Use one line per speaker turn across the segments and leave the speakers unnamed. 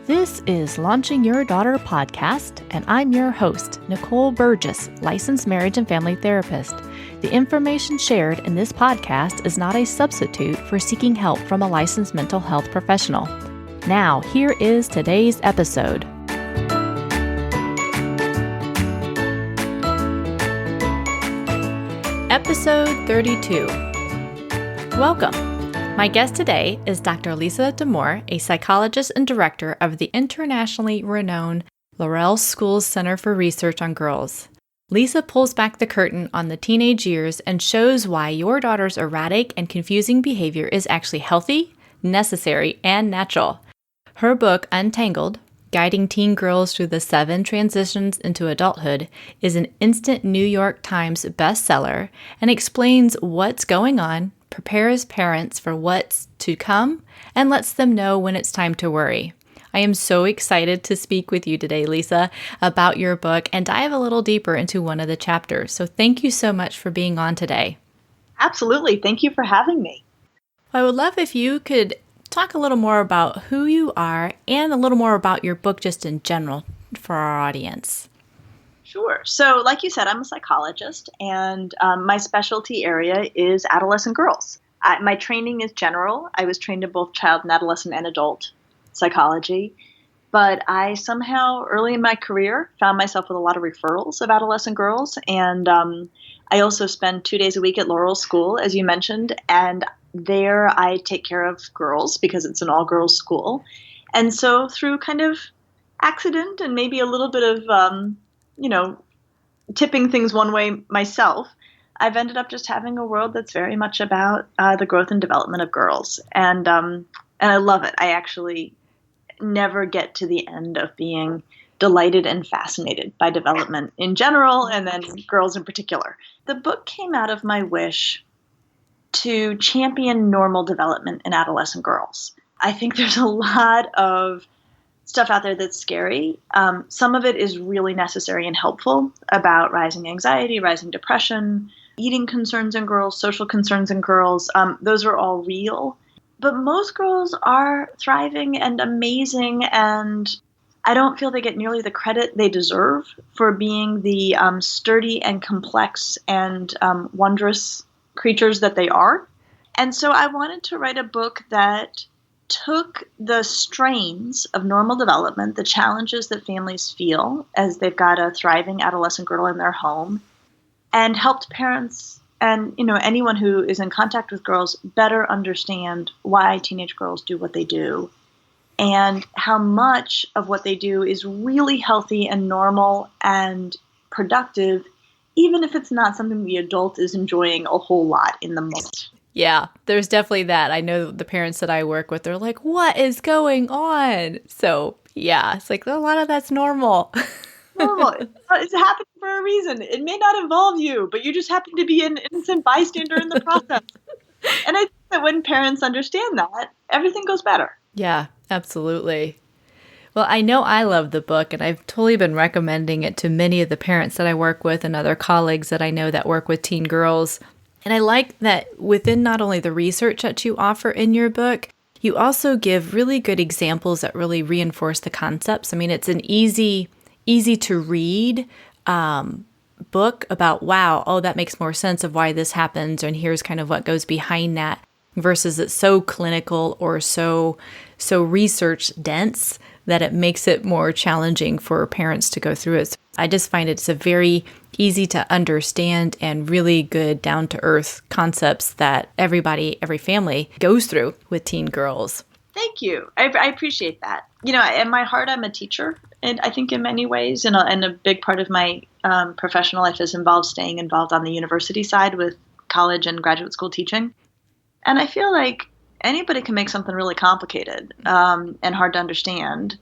This is Launching Your Daughter podcast, and I'm your host, Nicole Burgess, licensed marriage and family therapist. The information shared in this podcast is not a substitute for seeking help from a licensed mental health professional. Now, here is today's episode. Episode 32. Welcome. My guest today is Dr. Lisa D'Amour, a psychologist and director of the internationally renowned Laurel School's Center for Research on Girls. Lisa pulls back the curtain on the teenage years and shows why your daughter's erratic and confusing behavior is actually healthy, necessary, and natural. Her book, Untangled, Guiding Teen Girls Through the 7 Transitions into Adulthood, is an instant New York Times bestseller and explains what's going on, prepares parents for what's to come, and lets them know when it's time to worry. I am so excited to speak with you today, Lisa, about your book and dive a little deeper into one of the chapters. So thank you so much for being on today.
Absolutely. Thank you for having me.
I would love if you could talk a little more about who you are and a little more about your book just in general for our audience.
Sure. So like you said, I'm a psychologist, and my specialty area is adolescent girls. My training is general. I was trained in both child and adolescent and adult psychology, but I somehow early in my career found myself with a lot of referrals of adolescent girls, and I also spend 2 days a week at Laurel School, as you mentioned, and there I take care of girls because it's an all-girls school. And so through kind of accident and maybe a little bit of, tipping things one way myself, I've ended up just having a world that's very much about the growth and development of girls. And I love it. I actually never get to the end of being delighted and fascinated by development in general, and then girls in particular. The book came out of my wish to champion normal development in adolescent girls. I think there's a lot of stuff out there that's scary. Some of it is really necessary and helpful about rising anxiety, rising depression, eating concerns in girls, social concerns in girls. Those are all real. But most girls are thriving and amazing, and I don't feel they get nearly the credit they deserve for being the sturdy and complex and wondrous creatures that they are. And so I wanted to write a book that took the strains of normal development, the challenges that families feel as they've got a thriving adolescent girl in their home, and helped parents and anyone who is in contact with girls better understand why teenage girls do what they do, and how much of what they do is really healthy and normal and productive, even if it's not something the adult is enjoying a whole lot in the moment.
Yeah, there's definitely that. I know the parents that I work with, they're like, what is going on? So yeah, it's like a lot of that's normal.
Normal. It's happening for a reason. It may not involve you, but you just happen to be an innocent bystander in the process. And I think that when parents understand that, everything goes better.
Yeah, absolutely. Well, I know I love the book, and I've totally been recommending it to many of the parents that I work with and other colleagues that I know that work with teen girls. And I like that within not only the research that you offer in your book, you also give really good examples that really reinforce the concepts. I mean, it's an easy to read book about, wow, oh, that makes more sense of why this happens, and here's kind of what goes behind that, versus it's so clinical or so research dense that it makes it more challenging for parents to go through it. So I just find it's a very easy to understand and really good down-to-earth concepts that every family goes through with teen girls.
Thank you. I appreciate that. In my heart, I'm a teacher, and I think in many ways, and a big part of my professional life is staying involved on the university side with college and graduate school teaching. And I feel like anybody can make something really complicated and hard to understand.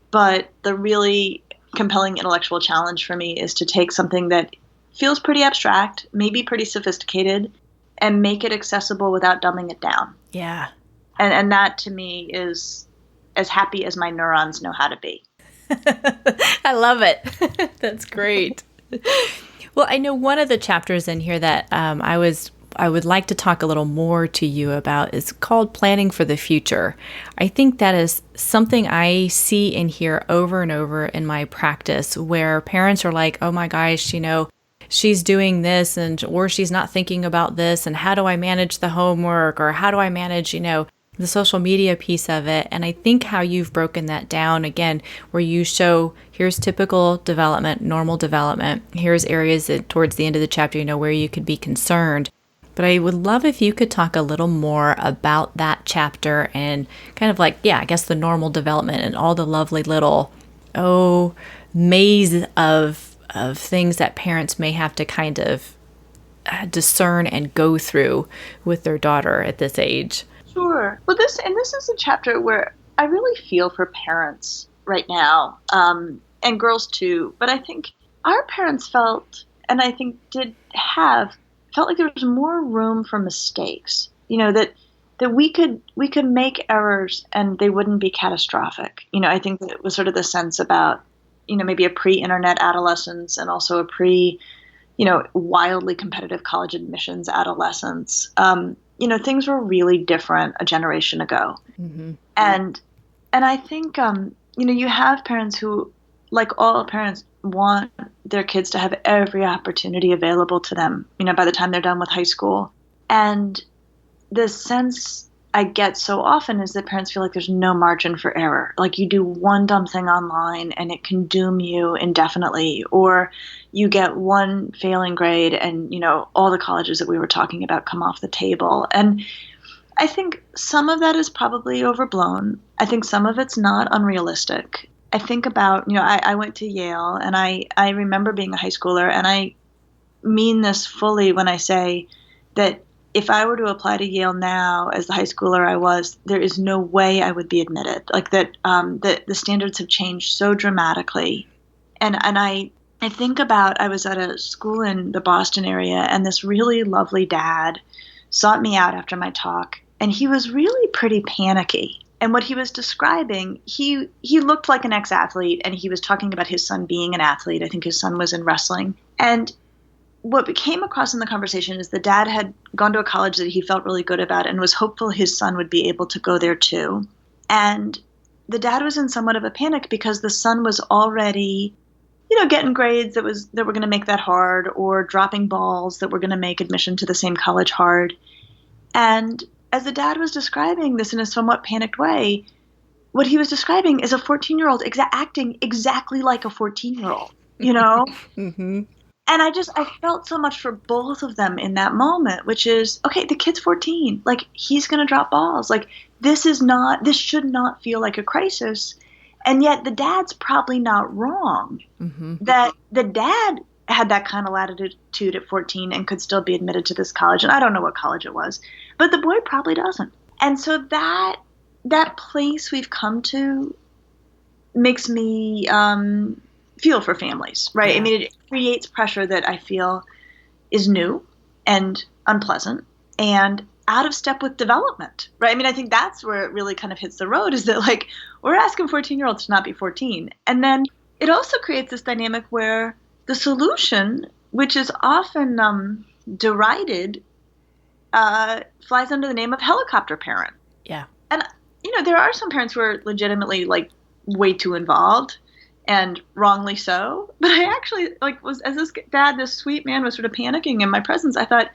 But the really compelling intellectual challenge for me is to take something that feels pretty abstract, maybe pretty sophisticated, and make it accessible without dumbing it down.
Yeah.
And that to me is as happy as my neurons know how to be.
I love it. That's great. Well, I know one of the chapters in here that I was I would like to talk a little more to you about is called planning for the future. I think that is something I see and hear over and over in my practice where parents are like, oh my gosh, she's doing this or she's not thinking about this. And how do I manage the homework, or how do I manage, the social media piece of it? And I think how you've broken that down again, where you show here's typical development, normal development. Here's areas that towards the end of the chapter, where you could be concerned. But I would love if you could talk a little more about that chapter and kind of like, I guess the normal development and all the lovely little, maze of things that parents may have to kind of discern and go through with their daughter at this age.
Sure. Well, this is a chapter where I really feel for parents right now, and girls too. But I think our parents felt, and I think felt like there was more room for mistakes. That we could make errors and they wouldn't be catastrophic. I think that it was sort of the sense about, maybe a pre-internet adolescence and also a wildly competitive college admissions adolescence. Things were really different a generation ago. Mm-hmm. And I think, you have parents who, like all parents, want their kids to have every opportunity available to them, by the time they're done with high school. And the sense I get so often is that parents feel like there's no margin for error. Like you do one dumb thing online and it can doom you indefinitely, or you get one failing grade and, all the colleges that we were talking about come off the table. And I think some of that is probably overblown. I think some of it's not unrealistic. I think about, I went to Yale, and I remember being a high schooler, and I mean this fully when I say that if I were to apply to Yale now as the high schooler I was, there is no way I would be admitted. Like that, the standards have changed so dramatically. And I think about, I was at a school in the Boston area, and this really lovely dad sought me out after my talk, and he was really pretty panicky. And what he was describing, he looked like an ex-athlete, and he was talking about his son being an athlete. I think his son was in wrestling. And what came across in the conversation is the dad had gone to a college that he felt really good about and was hopeful his son would be able to go there too. And the dad was in somewhat of a panic because the son was already, getting grades that were going to make that hard, or dropping balls that were going to make admission to the same college hard. And as the dad was describing this in a somewhat panicked way, what he was describing is a 14-year-old acting exactly like a 14-year-old, Mm-hmm. And I felt so much for both of them in that moment, which is, okay, the kid's 14. Like, he's going to drop balls. Like, this should not feel like a crisis. And yet the dad's probably not wrong. Mm-hmm. That the dad had that kind of latitude at 14 and could still be admitted to this college. And I don't know what college it was, but the boy probably doesn't. And so that place we've come to makes me feel for families, right? Yeah. I mean, it creates pressure that I feel is new and unpleasant and out of step with development, right? I mean, I think that's where it really kind of hits the road, is that like, we're asking 14-year-olds to not be 14. And then it also creates this dynamic where the solution, which is often derided, flies under the name of helicopter parent.
Yeah.
And, there are some parents who are legitimately like way too involved, and wrongly so. But I actually as this dad, this sweet man, was sort of panicking in my presence, I thought,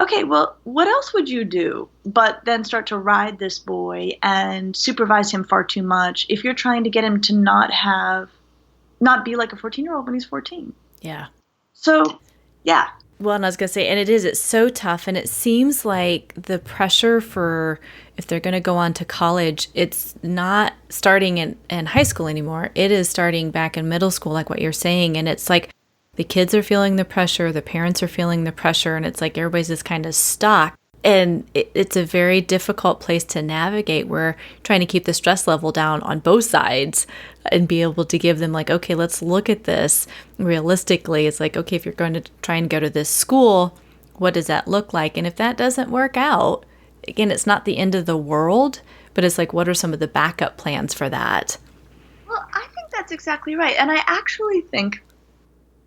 okay, well, what else would you do but then start to ride this boy and supervise him far too much if you're trying to get him to not be like a 14-year-old when he's 14.
Yeah.
So, yeah.
Well, and I was going to say, and it's so tough. And it seems like the pressure for, if they're going to go on to college, it's not starting in high school anymore. It is starting back in middle school, like what you're saying. And it's like the kids are feeling the pressure, the parents are feeling the pressure, and it's like everybody's just kind of stuck. And it's a very difficult place to navigate. We're trying to keep the stress level down on both sides and be able to give them like, okay, let's look at this realistically. It's like, okay, if you're going to try and go to this school, what does that look like? And if that doesn't work out, again, it's not the end of the world, but it's like, what are some of the backup plans for that?
Well, I think that's exactly right. And I actually think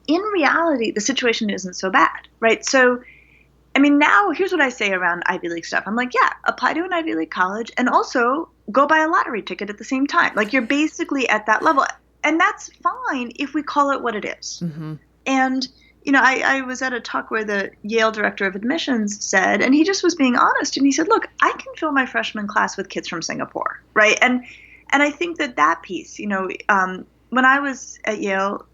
in reality, the situation isn't so bad, right? So, I I mean, now here's what I say around Ivy League stuff. I'm like, yeah, apply to an Ivy League college and also go buy a lottery ticket at the same time. Like, you're basically at that level. And that's fine if we call it what it is.
Mm-hmm.
And, I was at a talk where the Yale director of admissions said, and he just was being honest, and he said, look, I can fill my freshman class with kids from Singapore, right? And I think that piece, when I was at Yale,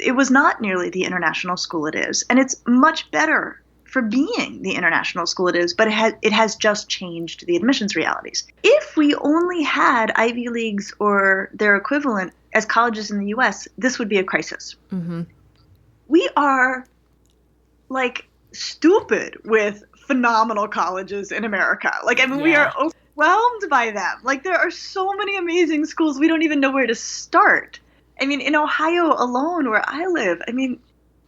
it was not nearly the international school it is. And it's much better for being the international school it is, but it has just changed the admissions realities. If we only had Ivy Leagues or their equivalent as colleges in the U.S., this would be a crisis.
Mm-hmm.
We are like stupid with phenomenal colleges in America. We are overwhelmed by them. Like, there are so many amazing schools, we don't even know where to start. I mean, in Ohio alone, where I live,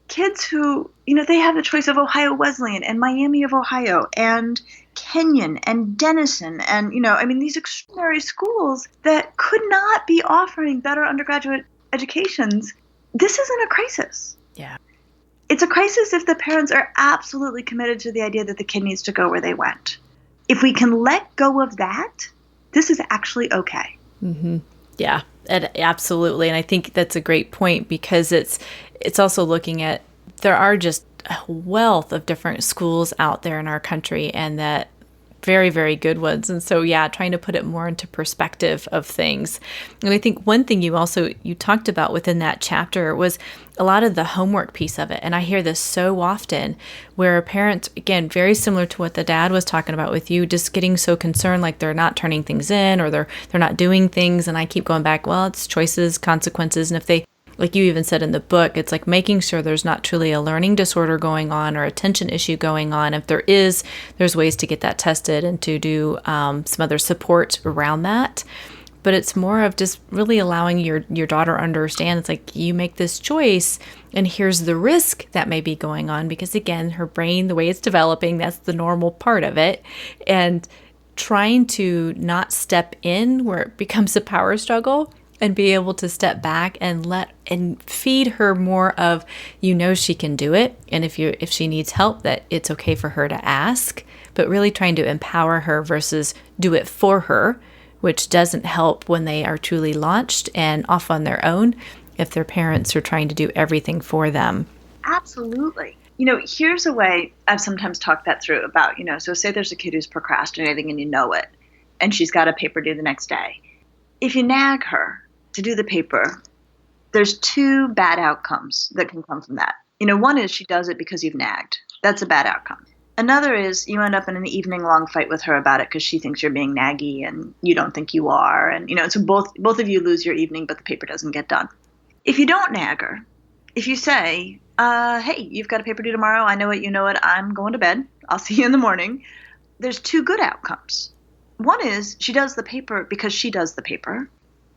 kids who, they have the choice of Ohio Wesleyan and Miami of Ohio and Kenyon and Denison and, these extraordinary schools that could not be offering better undergraduate educations. This isn't a crisis.
Yeah.
It's a crisis if the parents are absolutely committed to the idea that the kid needs to go where they went. If we can let go of that, this is actually okay.
Mm-hmm. Yeah, absolutely. And I think that's a great point, because it's also looking at, there are just a wealth of different schools out there in our country, and that very, very good ones. And so, trying to put it more into perspective of things. And I think one thing you talked about within that chapter was a lot of the homework piece of it. And I hear this so often, where parents, again, very similar to what the dad was talking about with you, just getting so concerned, like they're not turning things in, or they're not doing things. And I keep going back, well, it's choices, consequences. And if they, like you even said in the book, it's like making sure there's not truly a learning disorder going on or attention issue going on. If there is, there's ways to get that tested and to do some other support around that. But it's more of just really allowing your daughter to understand, it's like, you make this choice and here's the risk that may be going on, because again, her brain, the way it's developing, that's the normal part of it. And trying to not step in where it becomes a power struggle, and be able to step back and feed her more of, she can do it. And if she needs help, that it's okay for her to ask, but really trying to empower her versus do it for her, which doesn't help when they are truly launched and off on their own, if their parents are trying to do everything for them.
Absolutely. Here's a way I've sometimes talked that through about, so say there's a kid who's procrastinating and it, and she's got a paper due the next day. If you nag her to do the paper, there's two bad outcomes that can come from that. One is she does it because you've nagged. That's a bad outcome. Another is you end up in an evening-long fight with her about it because she thinks you're being naggy and you don't think you are. And, so both of you lose your evening, but the paper doesn't get done. If you don't nag her, if you say, hey, you've got a paper due tomorrow, I know it, you know it, I'm going to bed, I'll see you in the morning, there's two good outcomes. One is she does the paper because she does the paper.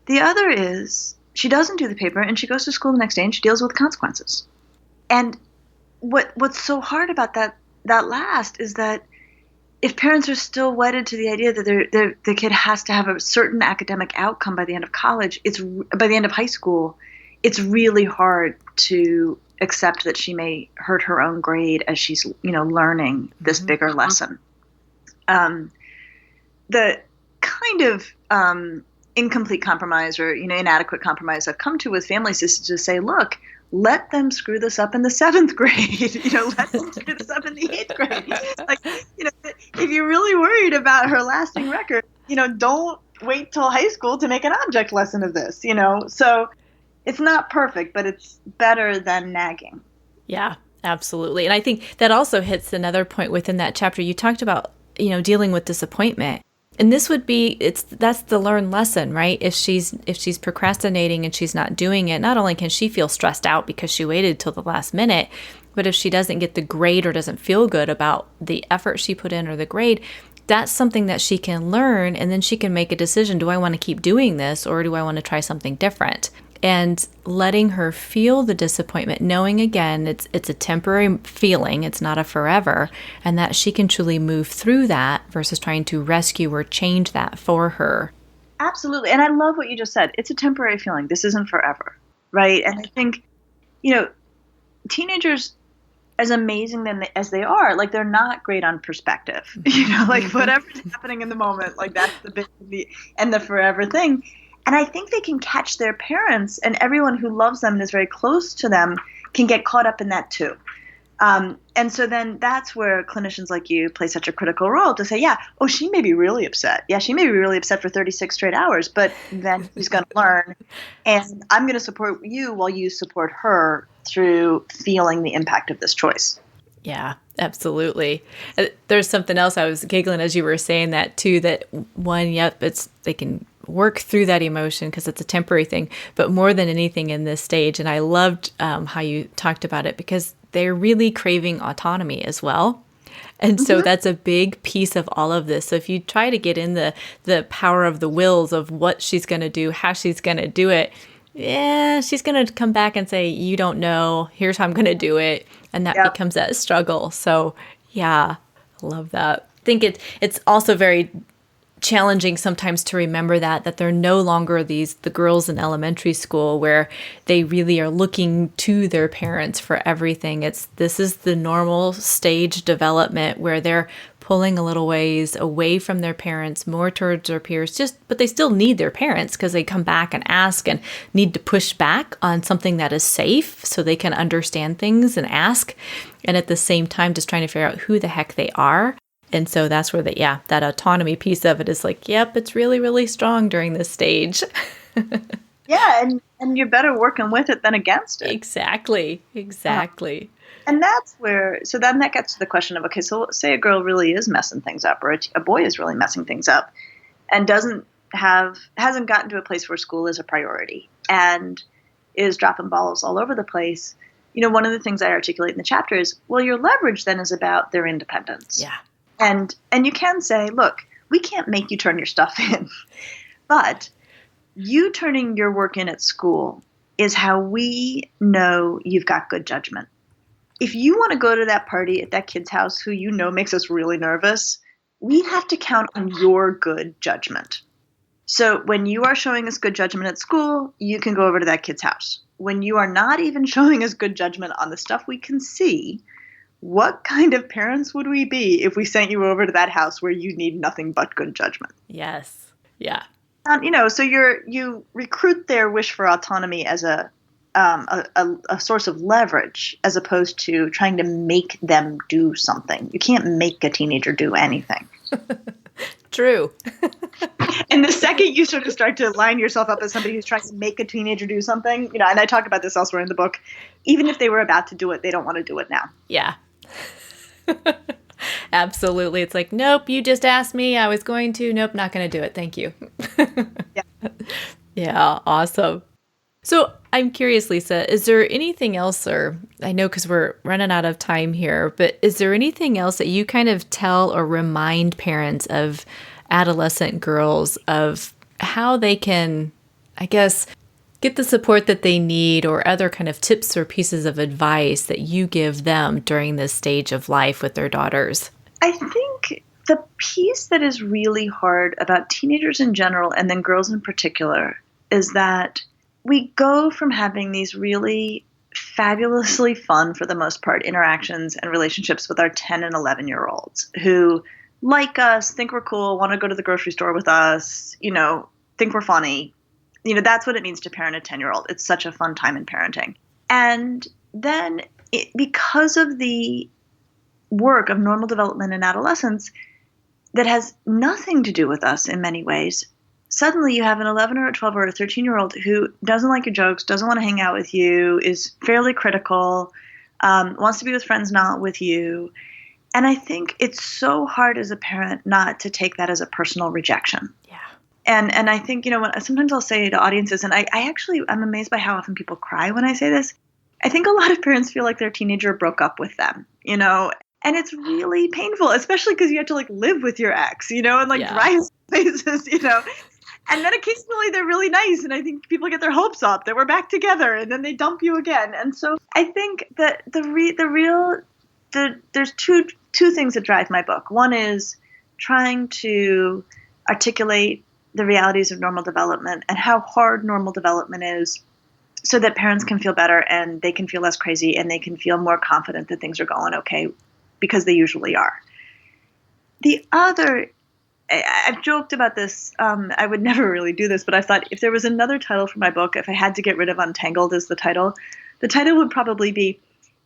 The other is she doesn't do the paper and she goes to school the next day and she deals with the consequences. And what's so hard about that last is that if parents are still wedded to the idea that the kid has to have a certain academic outcome by the end of college, by the end of high school, it's really hard to accept that she may hurt her own grade as she's, learning this bigger lesson. The kind of incomplete compromise or, inadequate compromise I've come to with families is to say, look, let them screw this up in the 7th grade, let them screw this up in the 8th grade. If you're really worried about her lasting record, don't wait till high school to make an object lesson of this, So it's not perfect, but it's better than nagging.
Yeah, absolutely. And I think that also hits another point within that chapter. You talked about, dealing with disappointment. And this would be, that's the learned lesson, right? If she's procrastinating and she's not doing it, not only can she feel stressed out because she waited till the last minute, but if she doesn't get the grade or doesn't feel good about the effort she put in or the grade, that's something that she can learn, and then she can make a decision. Do I want to keep doing this, or do I want to try something different? And letting her feel the disappointment, knowing again it's a temporary feeling, it's not a forever, and that she can truly move through that versus trying to rescue or change that for her.
Absolutely. And I love what you just said. It's a temporary feeling. This isn't forever, right? And I think, teenagers, as amazing as they are, like they're not great on perspective, like whatever's happening in the moment, like that's the bit and the forever thing. And I think they can catch their parents, and everyone who loves them and is very close to them can get caught up in that too. And so then that's where clinicians like you play such a critical role to say, yeah, oh, she may be really upset. Yeah, she may be really upset for 36 straight hours, but then she's going to learn. And I'm going to support you while you support her through feeling the impact of this choice.
Yeah, absolutely. There's something else I was giggling as you were saying that too, that one, yep, they can work through that emotion because it's a temporary thing, but more than anything in this stage. And I loved how you talked about it because they're really craving autonomy as well. And so that's a big piece of all of this. So if you try to get in the power of the wills of what she's going to do, how she's going to do it, yeah, she's going to come back and say, you don't know, here's how I'm going to do it. And that becomes a struggle. So yeah, I love that. I think it's also very challenging sometimes to remember that they're no longer the girls in elementary school where they really are looking to their parents for everything. This is the normal stage development where they're pulling a little ways away from their parents, more towards their peers, but they still need their parents because they come back and ask and need to push back on something that is safe so they can understand things and ask. And at the same time, just trying to figure out who the heck they are. And so that's where that autonomy piece of it is like, yep, it's really, really strong during this stage.
Yeah, and you're better working with it than against it.
Exactly.
And that's where, so then that gets to the question of, okay, so say a girl really is messing things up, or a boy is really messing things up, and hasn't gotten to a place where school is a priority, and is dropping balls all over the place. One of the things I articulate in the chapter is, well, your leverage then is about their independence.
Yeah.
And you can say, look, we can't make you turn your stuff in, but you turning your work in at school is how we know you've got good judgment. If you want to go to that party at that kid's house who makes us really nervous, we have to count on your good judgment. So when you are showing us good judgment at school, you can go over to that kid's house. When you are not even showing us good judgment on the stuff we can see, what kind of parents would we be if we sent you over to that house where you need nothing but good judgment?
Yes. Yeah.
So you recruit their wish for autonomy as a source of leverage, as opposed to trying to make them do something. You can't make a teenager do anything.
True.
And the second you sort of start to line yourself up as somebody who's trying to make a teenager do something, and I talk about this elsewhere in the book, even if they were about to do it, they don't want to do it now.
Yeah. Absolutely. It's like, nope, you just asked me. I was going to. Nope, not going to do it. Thank you.
Yeah.
Yeah, awesome. So I'm curious, Lisa, is there anything else, or I know because we're running out of time here, but is there anything else that you kind of tell or remind parents of adolescent girls of how they can, I guess, get the support that they need, or other kind of tips or pieces of advice that you give them during this stage of life with their daughters?
I think the piece that is really hard about teenagers in general, and then girls in particular, is that we go from having these really fabulously fun, for the most part, interactions and relationships with our 10 and 11-year-olds who like us, think we're cool, want to go to the grocery store with us, think we're funny. That's what it means to parent a 10-year-old. It's such a fun time in parenting. And then because of the work of normal development in adolescence that has nothing to do with us in many ways, suddenly you have an 11 or a 12 or a 13-year-old who doesn't like your jokes, doesn't want to hang out with you, is fairly critical, wants to be with friends, not with you. And I think it's so hard as a parent not to take that as a personal rejection.
Yeah.
And I think, sometimes I'll say to audiences, and I'm amazed by how often people cry when I say this. I think a lot of parents feel like their teenager broke up with them, and it's really painful, especially because you have to live with your ex, and drive places, and then occasionally they're really nice. And I think people get their hopes up that we're back together, and then they dump you again. And so I think that there's two things that drive my book. One is trying to articulate the realities of normal development and how hard normal development is so that parents can feel better and they can feel less crazy and they can feel more confident that things are going okay, because they usually are. The other, I've joked about this. I would never really do this, but I thought if there was another title for my book, if I had to get rid of Untangled as the title would probably be,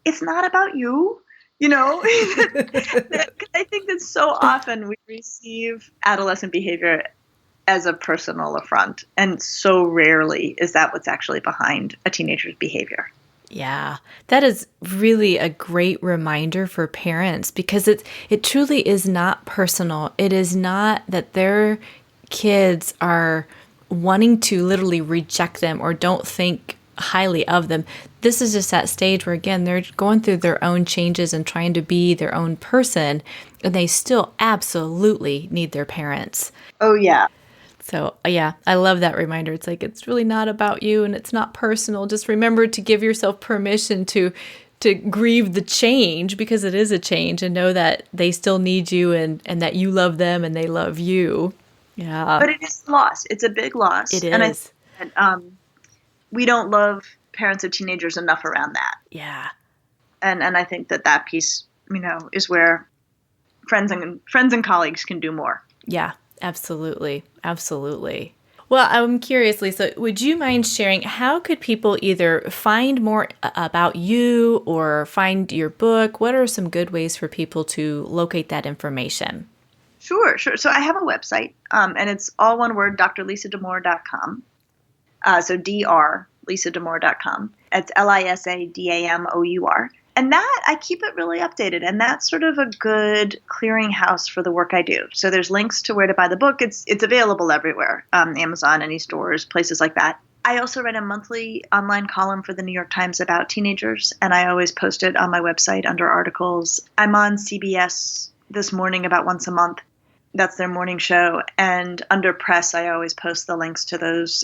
It's Not About You. I think that so often we receive adolescent behavior as a personal affront, and so rarely is that what's actually behind a teenager's behavior.
Yeah, that is really a great reminder for parents, because it truly is not personal. It is not that their kids are wanting to literally reject them or don't think highly of them. This is just that stage where, again, they're going through their own changes and trying to be their own person, and they still absolutely need their parents.
Oh, yeah.
So, yeah, I love that reminder. It's like, it's really not about you and it's not personal. Just remember to give yourself permission to grieve the change, because it is a change, and know that they still need you and that you love them and they love you. Yeah.
But it is a loss. It's a big loss.
It
is.
And
we don't love parents of teenagers enough around that.
Yeah.
And I think that piece, is where friends and colleagues can do more.
Yeah. Absolutely. Absolutely. Well, I'm curious, Lisa, would you mind sharing how could people either find more about you or find your book? What are some good ways for people to locate that information?
Sure. So I have a website, and it's all one word, drlisadamour.com. So drlisadamour.com. It's LISADAMOUR. And that, I keep it really updated, and that's sort of a good clearinghouse for the work I do. So there's links to where to buy the book. It's available everywhere, Amazon, any stores, places like that. I also write a monthly online column for the New York Times about teenagers, and I always post it on my website under articles. I'm on CBS This Morning about once a month. That's their morning show. And under press, I always post the links to those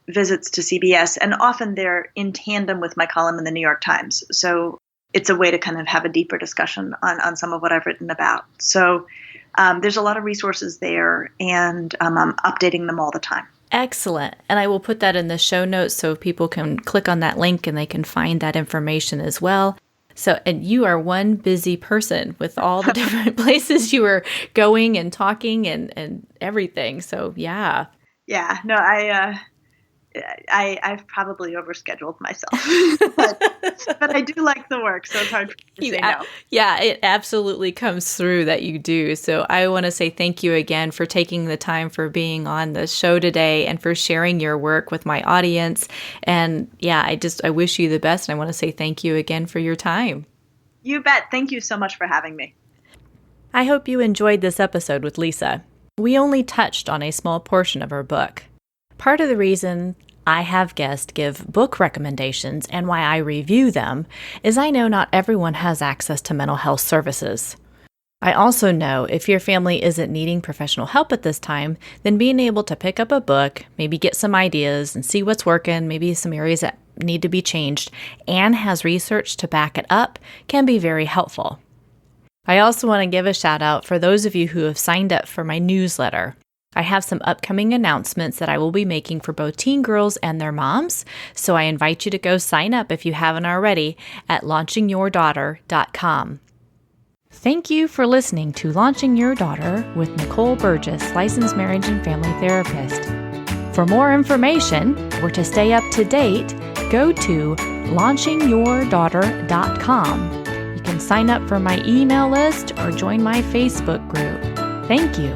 visits to CBS. And often they're in tandem with my column in the New York Times. So it's a way to kind of have a deeper discussion on some of what I've written about. So there's a lot of resources there, and I'm updating them all the time.
Excellent. And I will put that in the show notes so people can click on that link and they can find that information as well. So, and you are one busy person with all the different places you are going and talking and everything. So, yeah.
Yeah. No, I've probably overscheduled myself, but I do like the work, so it's hard for me to say no.
Yeah, it absolutely comes through that you do. So I want to say thank you again for taking the time for being on the show today and for sharing your work with my audience. And yeah, I wish you the best. And I want to say thank you again for your time.
You bet. Thank you so much for having me.
I hope you enjoyed this episode with Lisa. We only touched on a small portion of her book. Part of the reason I have guests give book recommendations and why I review them is I know not everyone has access to mental health services. I also know if your family isn't needing professional help at this time, then being able to pick up a book, maybe get some ideas and see what's working, maybe some areas that need to be changed, and has research to back it up can be very helpful. I also want to give a shout out for those of you who have signed up for my newsletter. I have some upcoming announcements that I will be making for both teen girls and their moms, so I invite you to go sign up if you haven't already at launchingyourdaughter.com. Thank you for listening to Launching Your Daughter with Nicole Burgess, licensed marriage and family therapist. For more information or to stay up to date, go to launchingyourdaughter.com. You can sign up for my email list or join my Facebook group. Thank you.